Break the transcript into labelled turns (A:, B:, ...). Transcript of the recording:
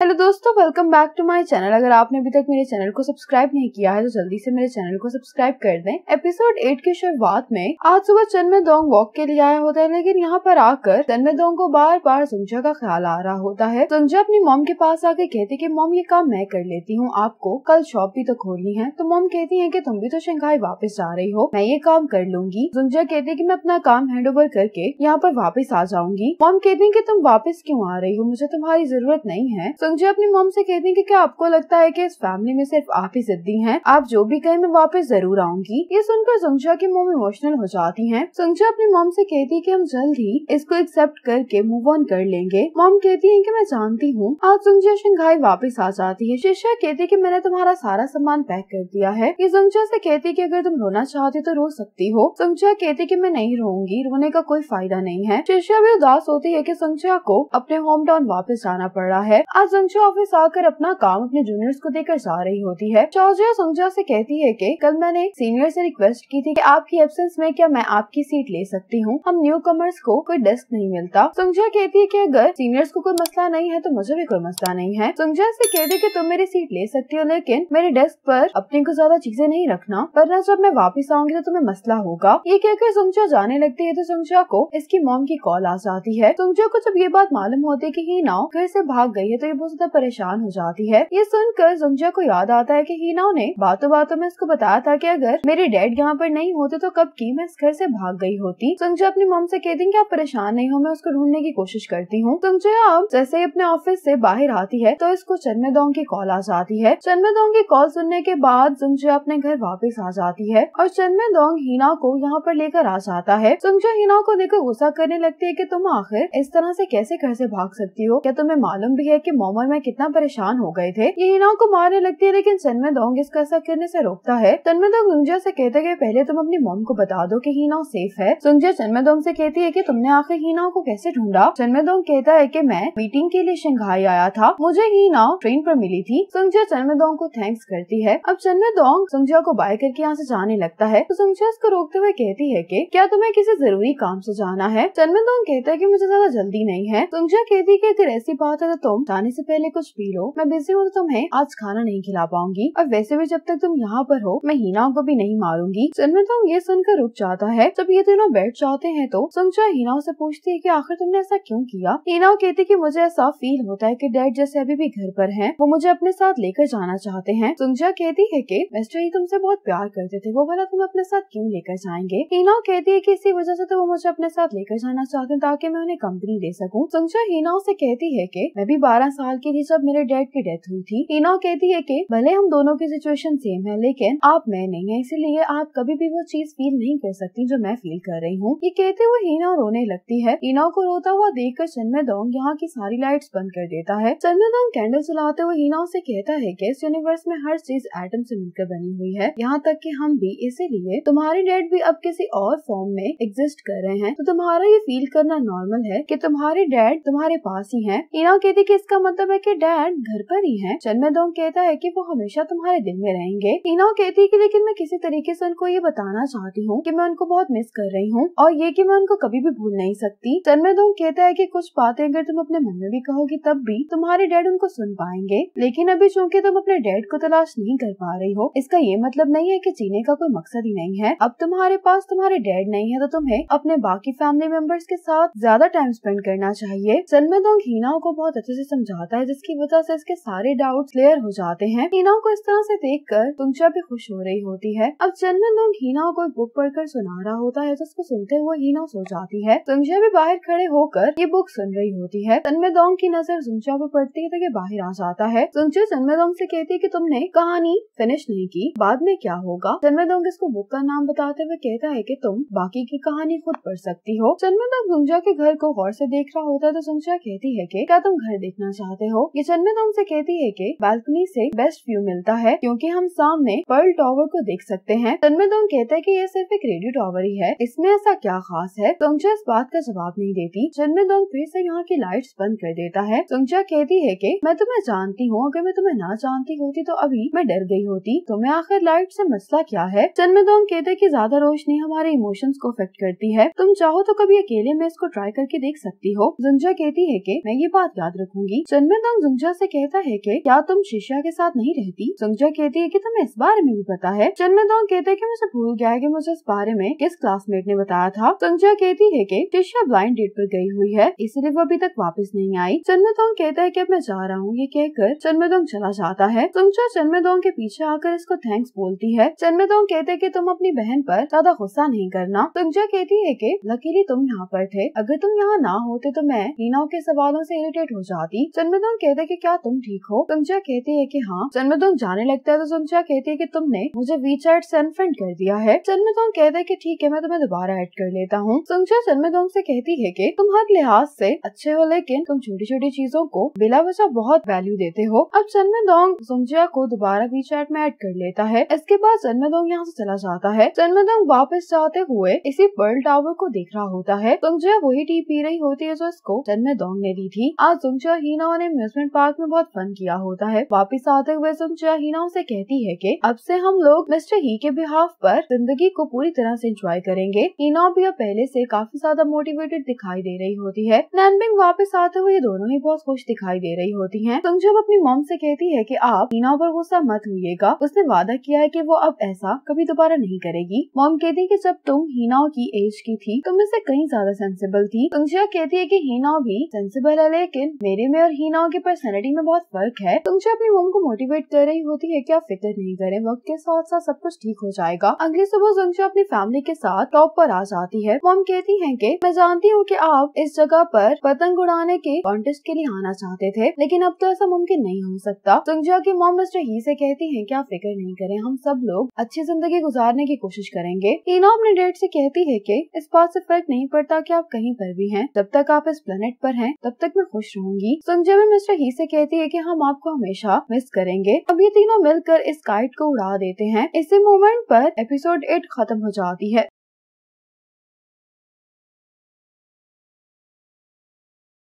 A: Hello दोस्तों, welcome back to my channel. अगर आपने अभी तक मेरे चैनल को सब्सक्राइब नहीं किया है तो जल्दी से मेरे चैनल को सब्सक्राइब कर दें। एपिसोड 8 की शुरुआत में आज सुबह चन्मेदोंग वॉक के लिए आया होता है, लेकिन यहाँ पर आकर चन्मेदोंग को बार बार सुंगजा का ख्याल आ रहा होता है। सुंगजा अपनी मॉम के पास आके कहती कि मॉम ये काम मैं कर लेती हूँ, आपको कल शॉप भी तो खोलनी है। तो मॉम कहती है कि तुम भी तो शंघाई वापस जा रही हो, मैं ये काम कर लूंगी। सुंगजा कहती है कि मैं अपना काम हैंड ओवर करके यहाँ पर वापस आ जाऊंगी। मॉम कहती है कि तुम वापस क्यों आ रही हो, मुझे तुम्हारी जरूरत नहीं है। सुंगजा अपनी मॉम से कहती है कि क्या आपको लगता है कि इस फैमिली में सिर्फ आप ही जिद्दी हैं? आप जो भी कहें मैं वापस जरूर आऊंगी। ये सुनकर सुंगजा की मॉम इमोशनल हो जाती हैं। सुंगजा अपनी मॉम से कहती है कि हम जल्द ही इसको एक्सेप्ट करके मूव ऑन कर लेंगे। मॉम कहती है कि मैं जानती हूँ। आज सुंगजा शंघाई वापस आ जाती है। शिक्षा कहती है कि मैंने तुम्हारा सारा सामान पैक कर दिया है। ये सुंगजा से कहती है कि अगर तुम रोना चाहती तो रो सकती हो। सुंगजा कहती है कि मैं नहीं रोऊंगी, रोने का कोई फायदा नहीं है। शिक्षा भी उदास होती है कि सुंगजा को अपने होम टाउन वापस जाना पड़ रहा है। आज सुंगजा ऑफिस आकर अपना काम अपने जूनियर्स को देकर जा रही होती है। चाओजिया सुंगजा से कहती है कि कल मैंने सीनियर से रिक्वेस्ट की थी कि आपकी एब्सेंस में क्या मैं आपकी सीट ले सकती हूँ, हम न्यू कमर्स को कोई डेस्क नहीं मिलता। सुंगजा कहती है कि अगर सीनियर्स को कोई मसला नहीं है तो मुझे भी कोई मसला नहीं है। सुंगजा से कहती है कि तुम मेरी सीट ले सकती हो, लेकिन मेरे डेस्क पर अपनी को ज्यादा चीजें नहीं रखना, वरना जब मैं वापस आऊंगी तो तुम्हें मसला होगा। ये कहकर सुंगजा जाने लगती है तो सुंगजा को इसकी मॉम की कॉल आ जाती है। सुंगजा को जब ये बात मालूम होती है कि हीनाओ घर से भाग गई है तो ये बहुत ज्यादा परेशान हो जाती है। ये सुनकर सुंगजा को याद आता है कि हीनाओ ने बातों बातों में इसको बताया था कि अगर मेरे डैड यहाँ पर नहीं होते तो कब की मैं इस घर से भाग गई होती। सुंगजा अपनी मॉम से कहती है कि आप परेशान नहीं हो, मैं उसको ढूंढने की कोशिश करती हूँ। सुंगजा अब जैसे ही अपने ऑफिस से बाहर आती है तो इसको चन्मेदोंग की कॉल आ जाती है। चन्मेदोंग की कॉल सुनने के बाद सुंगजा अपने घर वापस आ जाती है और चन्मेदोंग हीना को यहाँ पर लेकर आ जाता है। सुंगजा हीना को देखकर गुस्सा करने लगती है कि तुम आखिर इस तरह से कैसे घर से भाग सकती हो, क्या तुम्हें मालूम भी है कि मॉम और मैं कितना परेशान हो गए थे। ये हीना को मारने लगती है, लेकिन चन्मेदोंग इसको ऐसा करने से रोकता है। चन्मेदोंग सुंगजा से कहते हैं कि पहले तुम अपनी मॉम को बता दो कि हीना सेफ है। सुंगजा चन्मेदोंग से कहती है कि तुमने आखिर हीना को कैसे ढूंढा। चन्मेदोंग कहता है कि मैं मीटिंग के लिए शंघाई आया था, मुझे हीना ट्रेन पर मिली थी। सुंगजा चन्मेदोंग को थैंक्स करती है। अब चन्मेदोंग सुंगजा को बाय करके यहाँ से जाने लगता है तो सुंगजा इसको रोकते हुए कहती है कि क्या तुम्हें किसी जरूरी काम से जाना है। चन्मेदोंग कहता है कि मुझे ज्यादा जल्दी नहीं है। सुंगजा कहती है कि अगर ऐसी बात है तो तुम जाने से पहले कुछ पी लो, मैं बिजी हूँ तो तुम्हें आज खाना नहीं खिला पाऊंगी, और वैसे भी जब तक तुम यहाँ पर हो मैं हीना को भी नहीं मारूंगी। चन्मेदोंग ये सुनकर रुक जाता है। जब ये दोनों बैठ जाते हैं तो सुंगजा हीना से पूछती है कि आखिर तुमने ऐसा क्यों किया। हीना कहती है कि मुझे ऐसा फील होता है कि डैड जैसे अभी भी घर पर हैं, वो मुझे अपने साथ लेकर जाना चाहते हैं। सुंगजा कहती है कि मिस्टर ही तुमसे बहुत प्यार करते थे, वो भला तुम अपने साथ क्यों लेकर जाएंगे। हीना कहती है कि इसी वजह से तो वो मुझे अपने साथ लेकर जाना चाहते हैं ताकि मैं उन्हें कंपनी दे सकूं। सुंगजा हीना से कहती है कि मैं भी 12 साल की थी जब मेरे डैड की डेथ हुई थी। हीना कहती है कि भले हम दोनों की सिचुएशन सेम है, लेकिन आप मैं नहीं है, इसीलिए आप कभी भी वो चीज फील नहीं कर सकती जो मैं फील कर रही हूँ। ये कहते हुए हीना रोने लगती है। हीना को रोता हुआ देखकर चन्मेदोंग यहाँ की सारी लाइट्स बंद कर देता है। चन्मेदोंग कैंडल जलाते हुए हीना से कहता है कि इस यूनिवर्स में हर चीज एटम से मिलकर बनी हुई है, यहाँ तक कि हम भी, इसीलिए तुम्हारे डैड भी अब किसी और फॉर्म में एग्जिस्ट कर रहे हैं, तो तुम्हारा ये फील करना नॉर्मल है कि तुम्हारे डैड तुम्हारे पास ही हैं। हीना कहती कि इसका मतलब है कि डैड घर पर ही हैं। चन्मेदोंग कहता है कि वो हमेशा तुम्हारे दिल में रहेंगे। हीना कहती है कि लेकिन मैं किसी तरीके से उनको ये बताना चाहती हूँ कि मैं उनको बहुत मिस कर रही हूँ और ये कि मैं उनको कभी भी भूल नहीं सकती। चन्मेदोंग कहता है कि कुछ बातें अगर तुम अपने मन में भी कहोगी तब भी तुम्हारे डैड उनको सुन पाएंगे, लेकिन अभी चूंकि तुम अपने डैड को तलाश नहीं कर पा रही हो, इसका ये मतलब नहीं है कि जीने का कोई मकसद ही नहीं है। अब तुम्हारे पास तुम्हारे डैड नहीं है तो तुम्हें अपने बाकी फैमिली मेंबर्स के साथ ज्यादा टाइम स्पेंड करना चाहिए। चन्मेदोंग हीना को बहुत अच्छे से समझाता है, जिसकी वजह से इसके सारे डाउट्स क्लियर हो जाते हैं। हीना को इस तरह से देखकर सुंगजा भी खुश हो रही होती है। अब चन्मेदोंग हीना को एक बुक पढ़कर सुना रहा होता है, जिसको सुनते हुए हीना सो जाती है। सुंगजा भी बाहर खड़े होकर ये बुक सुन रही होती है। चन्मेदोंग की नजर सुंगजा पर पड़ती है तो ये बाहर आ जाता है। सुंगजा चन्मेदोंग से कहती है कि तुमने कहानी फिनिश नहीं की, बाद में क्या होगा। चन्मेदोंग इसको बुक का नाम बताते हुए कहता है कि तुम बाकी की कहानी खुद पढ़ सकती हो। चन्मेदोंग सुंगजा के घर को गौर से देख रहा होता है तो सुंगजा कहती है कि क्या तुम घर देखना चाहते हो। ये चन्मेदोंग से कहती है कि बालकनी से बेस्ट व्यू मिलता है क्योंकि हम सामने पर्ल टावर को देख सकते हैं। चन्मेदोंग कहता है कि ये सिर्फ एक रेडियो टावर ही है, इसमें ऐसा क्या खास है। सुंगजा इस बात का जवाब नहीं देती। चन्मेदोंग फिर से यहाँ की लाइट्स बंद कर देता है। सुंगजा कहती है कि मैं तुम्हें जानती हूँ, अगर मैं तुम्हें ना जानती होती तो अभी मैं डर गई होती, तुम्हें आखिर लाइट से मसला क्या है। चन्मेदोंग कहते हैं कि ज्यादा रोशनी हमारे इमोशंस को अफेक्ट करती है, तुम चाहो तो कभी अकेले में इसको ट्राई करके देख सकती हो। सुंगजा कहती है कि मैं ये बात याद रखूंगी। चन्मेदोंग चन्मेदोंग जुंगजा से कहता है कि क्या तुम शिष्या के साथ नहीं रहती? जुंगजा कहती है कि तुम्हें इस बारे में भी पता है। चन्मेदोंग कहते हैं कि मुझे भूल गया है कि मुझे इस बारे में किस क्लासमेट ने बताया था। जुंगजा कहती है कि शिष्या ब्लाइंड डेट पर गई हुई है, इसलिए वो अभी तक वापस नहीं आई। चन्मेदोंग कहता है कि अब मैं जा रहा हूँ। ये कहकर चन्मेदोंग चला जाता है। जुंगजा चन्मेदोंग के पीछे आकर इसको थैंक्स बोलती है। चन्मेदोंग कहते हैं कि तुम अपनी बहन पर ज्यादा गुस्सा नहीं करना। जुंगजा कहती है कि लकीली तुम यहाँ पर थे, अगर तुम यहाँ ना होते तो मैं हिनाओ के सवालों से इरिटेट हो जाती। चन्मेदोंग कहते हैं कि क्या तुम ठीक हो? जुंगजा कहती है कि हाँ। चन्मेदोंग जाने लगता है तो जुंगजा कहती है कि तुमने मुझे वीचैट से अनफ्रेंड कर दिया है। चन्मेदोंग कहते हैं कि ठीक है, मैं तुम्हें दोबारा ऐड कर लेता हूँ। जुंगजा चन्मेदोंग से कहती है कि तुम हर लिहाज से अच्छे हो, लेकिन तुम छोटी छोटी चीजों को बिला वजह बहुत वैल्यू देते हो। अब चन्मेदोंग जुंगजा को दोबारा वीचैट में ऐड कर लेता है। इसके बाद चन्मेदोंग यहाँ से चला जाता है। चन्मेदोंग वापस जाते हुए इसी पर्ल टावर को देख रहा होता है। जुंगजा वही टी पी रही होती है जो इसको चन्मेदोंग ने दी थी। आज जुंगजा हिनाओ ने अम्यूजमेंट पार्क में बहुत फन किया होता है। वापस आते हुए जुंगजा हिनाओ से कहती है कि अब से हम लोग मिस्टर ही के बिहाफ पर जिंदगी को पूरी तरह से एंजॉय करेंगे। हिनाओ भी अब पहले से काफी ज्यादा मोटिवेटेड दिखाई दे रही होती है। नैनबिंग वापस आते हुए दोनों ही बहुत खुश दिखाई दे रही होती हैं। जुंगजा अपनी मॉम से कहती है कि आप हिनाओ पर गुस्सा मत होइएगा, उसने वादा किया है कि वो अब ऐसा कभी दोबारा नहीं करेगी। मॉम कहती है कि जब तुम हिनाओ की एज की थी तुम इससे कहीं ज्यादा सेंसिबल थी। जुंगजा कहती है कि हिनाओ भी सेंसिबल है, लेकिन मेरे में और हिनाओ की पर्सनैलिटी में बहुत फर्क है। जुंगजा अपनी मॉम को मोटिवेट कर रही होती है कि आप फिक्र नहीं करें, वक्त के साथ साथ सब कुछ ठीक हो जाएगा। अगली सुबह जुंगजा अपनी फैमिली के साथ टॉप पर आ जाती है। मॉम कहती है कि मैं जानती हूँ कि आप इस जगह पर पतंग उड़ाने के कॉन्टेस्ट के लिए आना चाहते थे, लेकिन अब तो ऐसा मुमकिन नहीं हो सकता। जुंगजा की मॉम मिस्टर ही से कहती है कि आप फिक्र नहीं करें, हम सब लोग अच्छी जिंदगी गुजारने की कोशिश करेंगे। हिनाओ अपने डैड से कहती है कि इस बात से फर्क नहीं पड़ता कि आप कहीं पर भी हैं, जब तक आप इस प्लेनेट पर हैं तब तक मैं खुश रहूंगी। जुंगजा भी मिस्टर ही से कहती है कि हम आपको हमेशा मिस करेंगे। अब ये तीनों मिलकर इस काइट को उड़ा देते हैं। इसी मोमेंट पर एपिसोड 8 खत्म हो जाती है।